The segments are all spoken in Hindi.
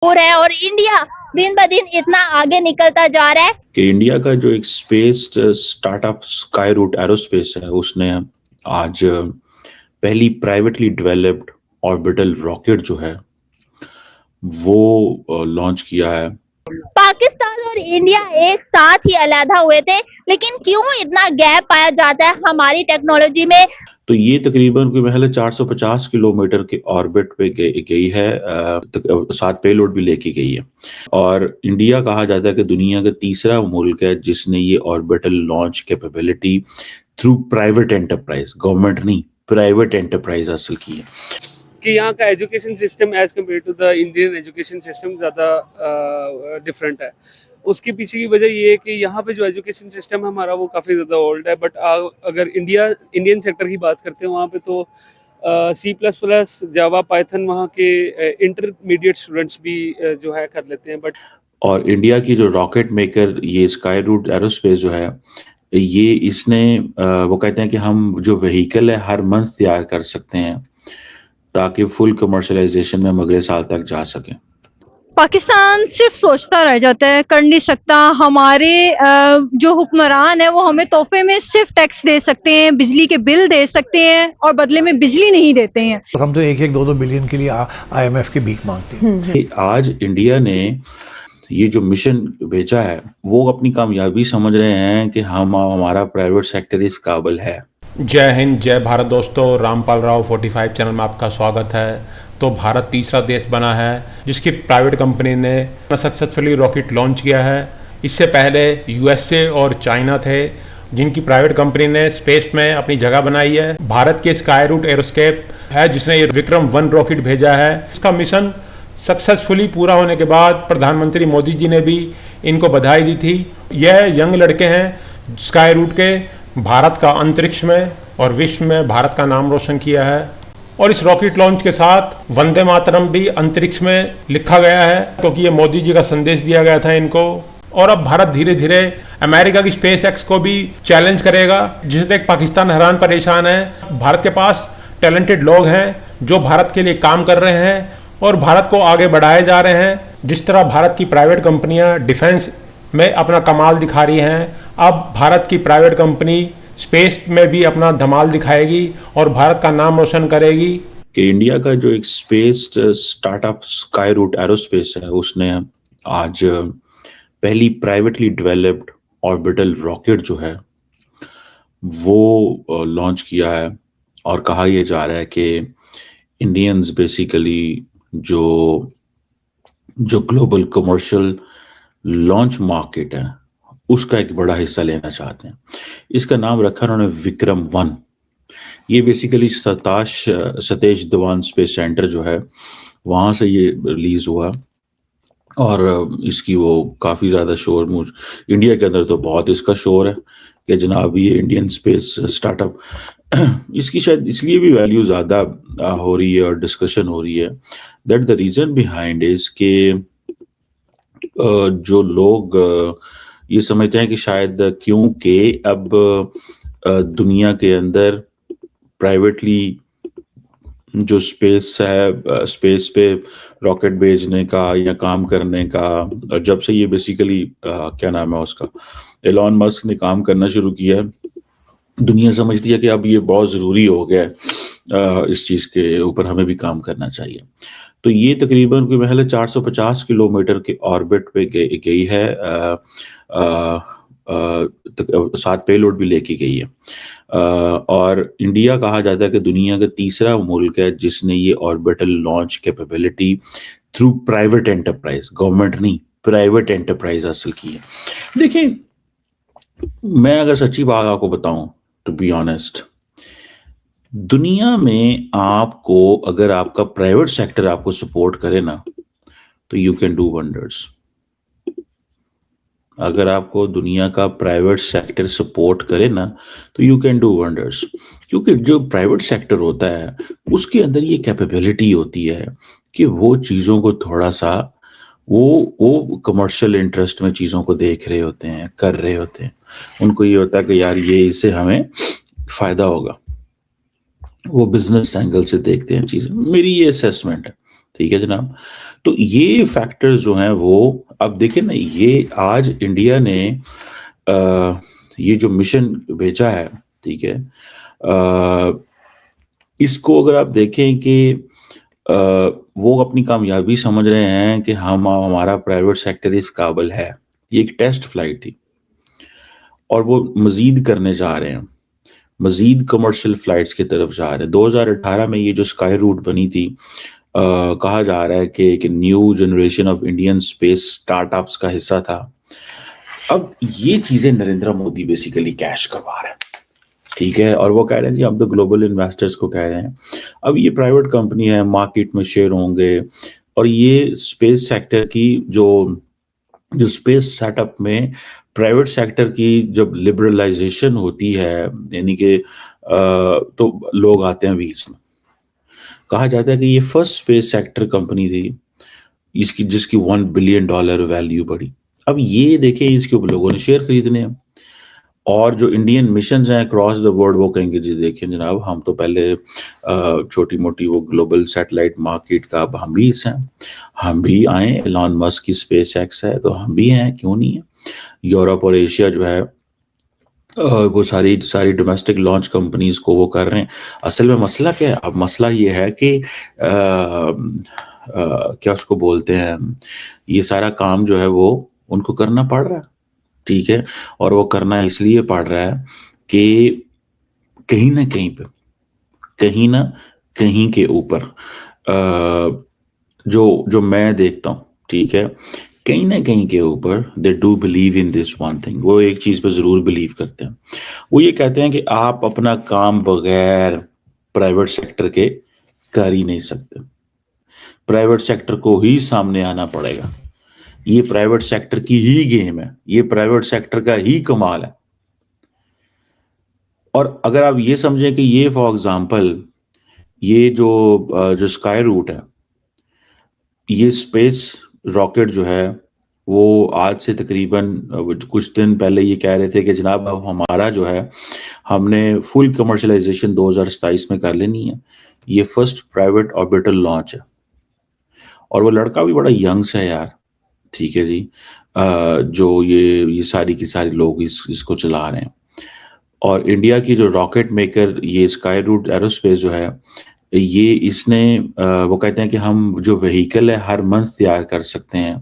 हो रहा है और इंडिया दिन ब दिन इतना आगे निकलता जा रहा है कि इंडिया का जो एक space startup Skyroot Aerospace है, उसने आज पहली प्राइवेटली डेवलप्ड ऑर्बिटल रॉकेट जो है वो लॉन्च किया है। पाकिस्तान और इंडिया एक साथ ही अलहदा हुए थे, लेकिन क्यों इतना गैप पाया जाता है हमारी टेक्नोलॉजी में? तो ये तकरीबन कोई महल 450 किलोमीटर के ऑर्बिट पे गई है, साथ पेलोड भी लेके गई है। और इंडिया कहा जाता है कि दुनिया का तीसरा मुल्क है जिसने ये orbital launch capability through private enterprise, government नहीं, प्राइवेट एंटरप्राइज हासिल की है। कि यहाँ का education system as compare to the Indian education system ज़्यादा डिफरेंट है। उसके पीछे की वजह ये है कि यहाँ पे जो एजुकेशन सिस्टम है हमारा वो काफ़ी ज़्यादा ओल्ड है, बट अगर इंडियन सेक्टर की बात करते हैं वहाँ पे तो C++, जावा, पाइथन वहाँ के इंटरमीडिएट स्टूडेंट्स भी जो है कर लेते हैं। बट और इंडिया की जो रॉकेट मेकर ये स्काई रूट एरोस्पेस जो है, ये इसने वो कहते हैं कि हम जो व्हीकल है हर मंथ तैयार कर सकते हैं ताकि फुल कमर्शलाइजेशन में हम अगले साल तक जा सकें। पाकिस्तान सिर्फ सोचता रह जाता है, कर नहीं सकता। हमारे जो हुक्मरान है वो हमें तोहफे में सिर्फ टैक्स दे सकते हैं, बिजली के बिल दे सकते हैं और बदले में बिजली नहीं देते हैं। हम तो 1-1, 2-2 बिलियन के लिए IMF की भीख मांगते हैं। आज इंडिया ने ये जो मिशन भेजा है वो अपनी कामयाबी समझ रहे हैं कि हमारा प्राइवेट सेक्टर इस काबिल है। जय हिंद, जय भारत दोस्तों। रामपाल राव 45 चैनल में आपका स्वागत है। तो भारत तीसरा देश बना है जिसकी प्राइवेट कंपनी ने सक्सेसफुली रॉकेट लॉन्च किया है। इससे पहले USA और चाइना थे जिनकी प्राइवेट कंपनी ने स्पेस में अपनी जगह बनाई है। भारत के स्काई रूट एरोस्केप है जिसने ये विक्रम-1 रॉकेट भेजा है। इसका मिशन सक्सेसफुली पूरा होने के बाद प्रधानमंत्री मोदी जी ने भी इनको बधाई दी थी। यह यंग लड़के हैं स्काई रूट के, भारत का अंतरिक्ष में और विश्व में भारत का नाम रोशन किया है। और इस रॉकेट लॉन्च के साथ वंदे मातरम भी अंतरिक्ष में लिखा गया है क्योंकि ये मोदी जी का संदेश दिया गया था इनको। और अब भारत धीरे धीरे अमेरिका की SpaceX को भी चैलेंज करेगा, जिसे देख पाकिस्तान हैरान परेशान है। भारत के पास टैलेंटेड लोग हैं जो भारत के लिए काम कर रहे हैं और भारत को आगे बढ़ाए जा रहे हैं। जिस तरह भारत की प्राइवेट कंपनियां डिफेंस में अपना कमाल दिखा रही हैं, अब भारत की प्राइवेट कंपनी स्पेस में भी अपना धमाल दिखाएगी और भारत का नाम रोशन करेगी। कि इंडिया का जो एक space startup Skyroot Aerospace है, उसने आज पहली प्राइवेटली डेवलप्ड ऑर्बिटल रॉकेट जो है वो लॉन्च किया है। और कहा यह जा रहा है कि इंडियंस बेसिकली जो ग्लोबल कमर्शियल लॉन्च मार्केट है उसका एक बड़ा हिस्सा लेना चाहते हैं। इसका नाम रखा उन्होंने विक्रम-1। ये basically Satish Dhawan space centre जो है वहाँ से ये रिलीज हुआ और इसकी वो काफ़ी ज़्यादा शोर इंडिया के अंदर तो बहुत इसका शोर है कि जनाब ये इंडियन स्पेस स्टार्टअप इसकी शायद इसलिए भी वैल्यू ज़्यादा हो रही है और डिस्कशन हो रही है। That the reason behind is के जो लोग ये समझते हैं कि शायद क्योंकि अब दुनिया के अंदर प्राइवेटली जो स्पेस है, स्पेस पे रॉकेट भेजने का या काम करने का, जब से ये बेसिकली क्या नाम है उसका, एलॉन मस्क ने काम करना शुरू किया, दुनिया समझती है कि अब ये बहुत ज़रूरी हो गया है, इस चीज़ के ऊपर हमें भी काम करना चाहिए। तो ये तकरीबन कोई महल 450 किलोमीटर के ऑर्बिट पे गई है, साथ पेलोड भी लेके गई है। और इंडिया कहा जाता है कि दुनिया का तीसरा मुल्क है जिसने ये orbital launch capability through private enterprise, government नहीं, प्राइवेट एंटरप्राइज हासिल की है। देखिए, मैं अगर सच्ची बात आपको बताऊं, टू बी ऑनेस्ट, दुनिया में आपको अगर आपका प्राइवेट सेक्टर आपको सपोर्ट करे ना तो यू कैन डू वंडर्स। अगर आपको दुनिया का प्राइवेट सेक्टर सपोर्ट करे ना तो यू कैन डू वंडर्स, क्योंकि जो प्राइवेट सेक्टर होता है उसके अंदर ये कैपेबिलिटी होती है कि वो चीज़ों को थोड़ा सा वो कमर्शियल इंटरेस्ट में चीज़ों को देख रहे होते हैं, कर रहे होते हैं। उनको ये होता है कि यार ये इससे हमें फ़ायदा होगा, वो बिजनेस एंगल से देखते हैं चीज़ें। मेरी ये असेसमेंट है, ठीक है जनाब। तो ये फैक्टर्स जो हैं वो अब देखिए ना, ये आज इंडिया ने ये जो मिशन भेजा है, ठीक है, इसको अगर आप देखें कि वो अपनी कामयाबी समझ रहे हैं कि हमारा प्राइवेट सेक्टर इस काबिल है। ये एक टेस्ट फ्लाइट थी और वो मजीद करने जा रहे हैं, मजीद कमर्शियल फ्लाइट्स की तरफ जा रहे हैं। 2018 में ये जो स्काई रूट बनी थी, कहा जा रहा है कि एक new generation of Indian space startups का हिस्सा था। अब ये चीजें नरेंद्र मोदी बेसिकली कैश करवा रहे हैं, ठीक है, और वो कह रहे हैं जी हम तो ग्लोबल इन्वेस्टर्स को कह रहे हैं। अब ये प्राइवेट कंपनी है, मार्केट में शेयर होंगे, और ये स्पेस सेक्टर की जो स्पेस सेटअप में प्राइवेट सेक्टर की जब लिबरलाइजेशन होती है, यानी कि तो लोग आते हैं बीच में। कहा जाता है कि ये फर्स्ट स्पेस सेक्टर कंपनी थी जिसकी $1 बिलियन वैल्यू बढ़ी। अब ये देखें, इसके ऊपर लोगों ने शेयर खरीदने हैं, और जो इंडियन मिशंस हैं अक्रॉस द वर्ल्ड वो कहेंगे जी देखें जनाब, हम तो पहले छोटी मोटी वो ग्लोबल सैटेलाइट मार्केट का अब हम भी हिस्सा हैं, हम भी आए, एलॉन मस्क की स्पेस एक्स है तो हम भी हैं, क्यों नहीं है। यूरोप और एशिया जो है वो सारी डोमेस्टिक लॉन्च कंपनीज को वो कर रहे हैं। असल में मसला क्या है, अब मसला ये है कि क्या उसको बोलते हैं, ये सारा काम जो है वो उनको करना पड़ रहा है, ठीक है, और वो करना इसलिए पड़ रहा है कि कहीं ना कहीं पे, कहीं ना कहीं के ऊपर जो मैं देखता हूँ, ठीक है, कहीं ना कहीं के ऊपर they do believe in this one thing. वो एक चीज पे जरूर बिलीव करते हैं, वो ये कहते हैं कि आप अपना काम बगैर प्राइवेट सेक्टर के कर ही नहीं सकते, प्राइवेट सेक्टर को ही सामने आना पड़ेगा, ये प्राइवेट सेक्टर की ही गेम है, ये प्राइवेट सेक्टर का ही कमाल है। और अगर आप ये समझें कि ये फॉर एग्जांपल ये जो स्काई रूट है, ये स्पेस रॉकेट जो है वो आज से तकरीबन कुछ दिन पहले ये कह रहे थे कि जनाब अब हमारा जो है हमने फुल कमर्शलाइजेशन 2027 में कर लेनी है। ये फर्स्ट प्राइवेट ऑर्बिटल लॉन्च है, और वो लड़का भी बड़ा यंग है यार, ठीक है जी, जो ये सारी की सारी लोग इसको चला रहे हैं। और इंडिया की जो रॉकेट मेकर ये स्काई रूट एरोस्पेस जो है, ये इसने वो कहते हैं कि हम जो व्हीकल है हर मंथ तैयार कर सकते हैं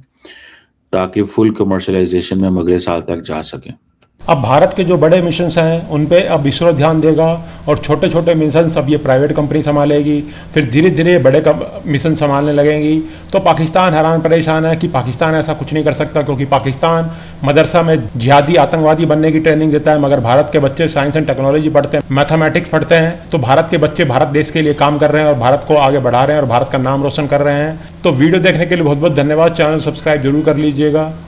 ताकि फुल कमर्शलाइजेशन में हम अगले साल तक जा सकें। अब भारत के जो बड़े मिशंस हैं उन पे अब इसरो ध्यान देगा, और छोटे छोटे मिशंस अब ये प्राइवेट कंपनी संभालेगी, फिर धीरे धीरे बड़े मिशन संभालने लगेंगी। तो पाकिस्तान हैरान परेशान है कि पाकिस्तान ऐसा कुछ नहीं कर सकता, क्योंकि पाकिस्तान मदरसा में जिहादी आतंकवादी बनने की ट्रेनिंग देता है, मगर भारत के बच्चे साइंस एंड टेक्नोलॉजी पढ़ते हैं, मैथमेटिक्स पढ़ते हैं। तो भारत के बच्चे भारत देश के लिए काम कर रहे हैं और भारत को आगे बढ़ा रहे हैं और भारत का नाम रोशन कर रहे हैं। तो वीडियो देखने के लिए बहुत बहुत धन्यवाद। चैनल सब्सक्राइब जरूर कर लीजिएगा।